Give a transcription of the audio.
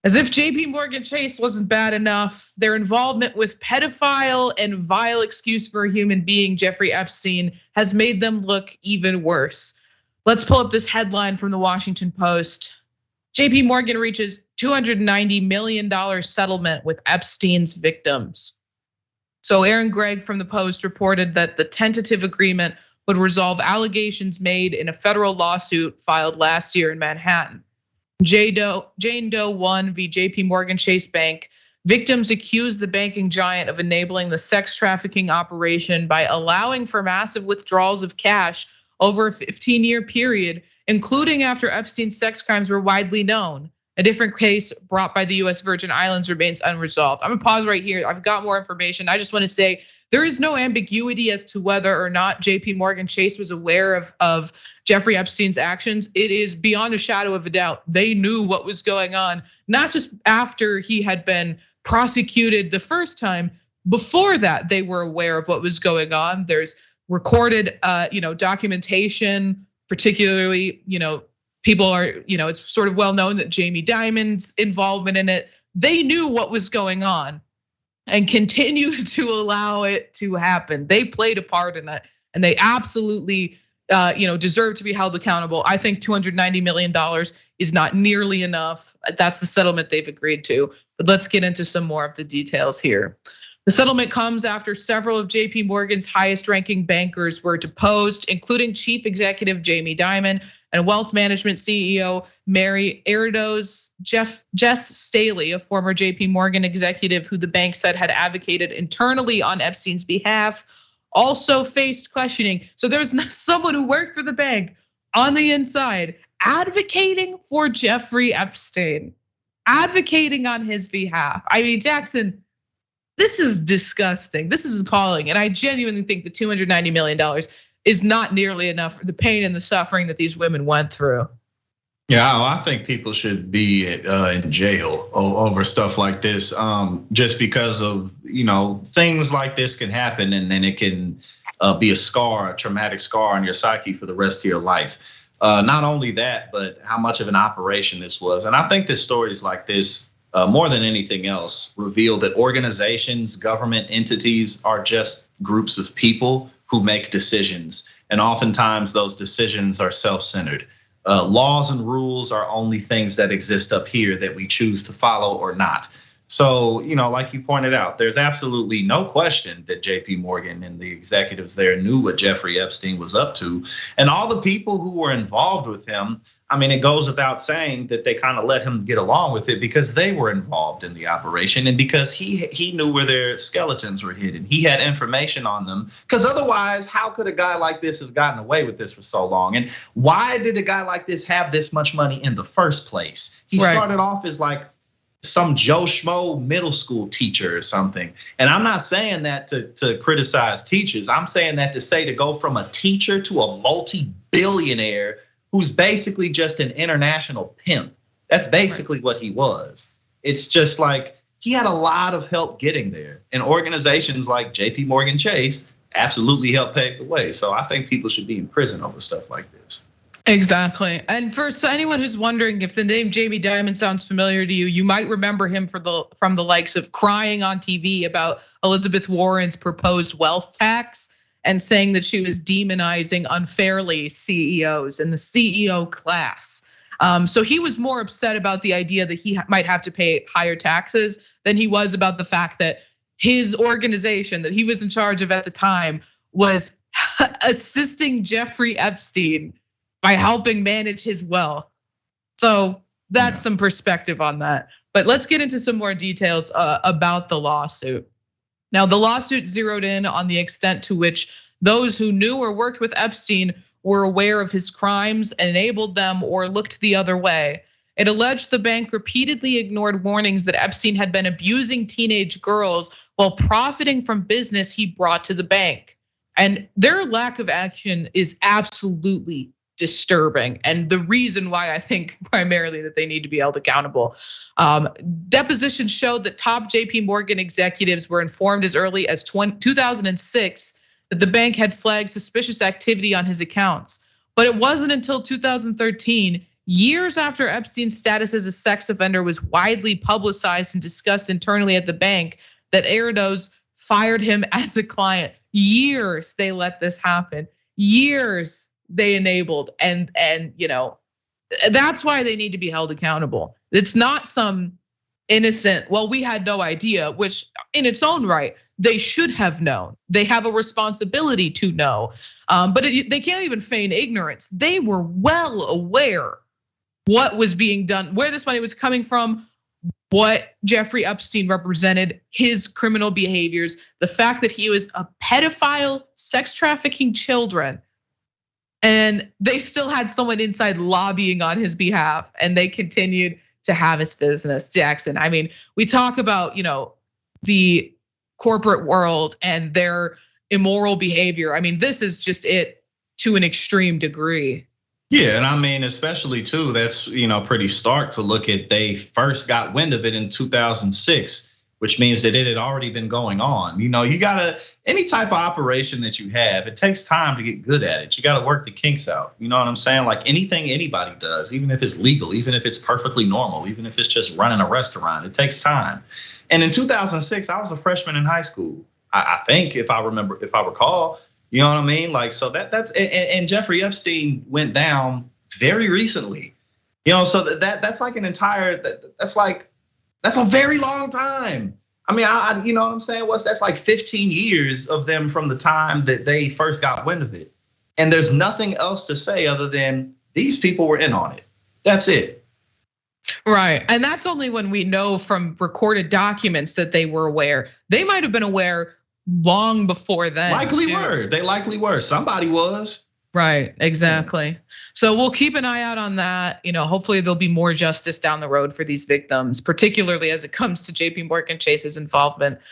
As if JPMorgan Chase wasn't bad enough, their involvement with pedophile and vile excuse for a human being, Jeffrey Epstein, has made them look even worse. Let's pull up this headline from the Washington Post. JPMorgan reaches $290 million settlement with Epstein's victims. So Aaron Gregg from the Post reported that the tentative agreement would resolve allegations made in a federal lawsuit filed last year in Manhattan. Jane Doe 1 v. JPMorgan Chase Bank. Victims accused the banking giant of enabling the sex trafficking operation by allowing for massive withdrawals of cash over a 15-year period, including after Epstein's sex crimes were widely known. A different case brought by the US Virgin Islands remains unresolved. I'm gonna pause right here. I've got more information. I just wanna say there is no ambiguity as to whether or not JPMorgan Chase was aware of Jeffrey Epstein's actions. It is beyond a shadow of a doubt. They knew what was going on, not just after he had been prosecuted the first time. Before that, they were aware of what was going on. There's recorded documentation, particularly, people are, it's sort of well known that Jamie Dimon's involvement in it. They knew what was going on and continued to allow it to happen. They played a part in it, and they absolutely, deserve to be held accountable. I think $290 million is not nearly enough. That's the settlement they've agreed to. But let's get into some more of the details here. The settlement comes after several of JPMorgan's highest-ranking bankers were deposed, including Chief Executive Jamie Dimon and Wealth Management CEO Mary Erdoes. Jess Staley, a former JPMorgan executive who the bank said had advocated internally on Epstein's behalf, also faced questioning. So there's someone who worked for the bank on the inside advocating for Jeffrey Epstein, advocating on his behalf. I mean, Jackson, this is disgusting. This is appalling. And I genuinely think the $290 million is not nearly enough for the pain and the suffering that these women went through. Yeah, I think people should be in jail over stuff like this, just because of, things like this can happen, and then it can be a traumatic scar on your psyche for the rest of your life. Not only that, but how much of an operation this was. And I think that stories like this, more than anything else, reveal that organizations, government entities are just groups of people who make decisions. And oftentimes those decisions are self-centered. Laws and rules are only things that exist up here that we choose to follow or not. So, like you pointed out, there's absolutely no question that JPMorgan and the executives there knew what Jeffrey Epstein was up to. And all the people who were involved with him, I mean, it goes without saying that they kind of let him get along with it because they were involved in the operation and because he knew where their skeletons were hidden. He had information on them, because otherwise, how could a guy like this have gotten away with this for so long? And why did a guy like this have this much money in the first place? He started off as like some Joe Schmo middle school teacher or something. And I'm not saying that to criticize teachers. I'm saying that to go from a teacher to a multi-billionaire who's basically just an international pimp. That's basically what he was. It's just like he had a lot of help getting there. And organizations like JPMorgan Chase absolutely helped pave the way. So I think people should be in prison over stuff like this. Exactly. And for anyone who's wondering if the name Jamie Dimon sounds familiar to you, you might remember him from the likes of crying on TV about Elizabeth Warren's proposed wealth tax and saying that she was demonizing unfairly CEOs and the CEO class. So he was more upset about the idea that he might have to pay higher taxes than he was about the fact that his organization that he was in charge of at the time was assisting Jeffrey Epstein by helping manage his wealth. So that's some perspective on that. But let's get into some more details about the lawsuit. Now, the lawsuit zeroed in on the extent to which those who knew or worked with Epstein were aware of his crimes and enabled them or looked the other way. It alleged the bank repeatedly ignored warnings that Epstein had been abusing teenage girls while profiting from business he brought to the bank. And their lack of action is absolutely disturbing, and the reason why I think primarily that they need to be held accountable. Depositions showed that top JPMorgan executives were informed as early as 2006 that the bank had flagged suspicious activity on his accounts. But it wasn't until 2013, years after Epstein's status as a sex offender was widely publicized and discussed internally at the bank, that Erdos fired him as a client. Years they let this happen. Years they enabled, and that's why they need to be held accountable. It's not some innocent, well, we had no idea, which in its own right, they should have known. They have a responsibility to know, but they can't even feign ignorance. They were well aware what was being done, where this money was coming from, what Jeffrey Epstein represented, his criminal behaviors, the fact that he was a pedophile, sex trafficking children. And they still had someone inside lobbying on his behalf, and they continued to have his business. Jackson, I mean, we talk about, the corporate world and their immoral behavior. I mean, this is just it to an extreme degree. Yeah, and I mean, especially too, that's pretty stark to look at. They first got wind of it in 2006, which means that it had already been going on. You gotta, any type of operation that you have, it takes time to get good at it. You gotta work the kinks out. You know what I'm saying? Like anything anybody does, even if it's legal, even if it's perfectly normal, even if it's just running a restaurant, it takes time. And in 2006, I was a freshman in high school. I think, if I recall, you know what I mean? Like, so that's, and Jeffrey Epstein went down very recently. So that's like that's a very long time. I mean, you know what I'm saying? That's like 15 years of them from the time that they first got wind of it. And there's nothing else to say other than these people were in on it. That's it. Right, and that's only when we know from recorded documents that they were aware. They might have been aware long before then. They likely were. Somebody was. Right, exactly. So we'll keep an eye out on that. Hopefully there'll be more justice down the road for these victims, particularly as it comes to JPMorgan Chase's involvement